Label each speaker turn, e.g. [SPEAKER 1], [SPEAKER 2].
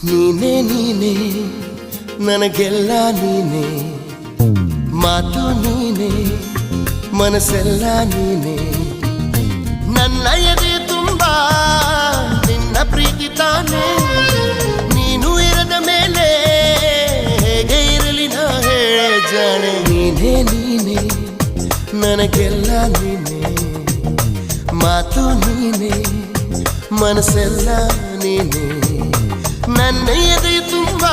[SPEAKER 1] ನೀನೇ ನೀನೇ ನನಗೆಲ್ಲ ನೀನೇ, ಮಾತು ನೀನೇ ಮನಸ್ಸೆಲ್ಲ ನೀನೇ. ನನ್ನ ಎದೆ ತುಂಬ ನಿನ್ನ ಪ್ರೀತಿ ತಾನೇ, ನೀನು ಇರದ ಮೇಲೆ ಹೇಗೆ ಇರಲಿ ನಾ ಹೇಳೆ ಜಾಣೆ. ನೀನೇ ನೀನೇ ನನಗೆಲ್ಲ ನೀನೇ, ಮಾತು ನೀನೇ ಮನಸ್ಸೆಲ್ಲ ನೀನೇ. ನನ್ನ ಎದೆ ತುಂಬ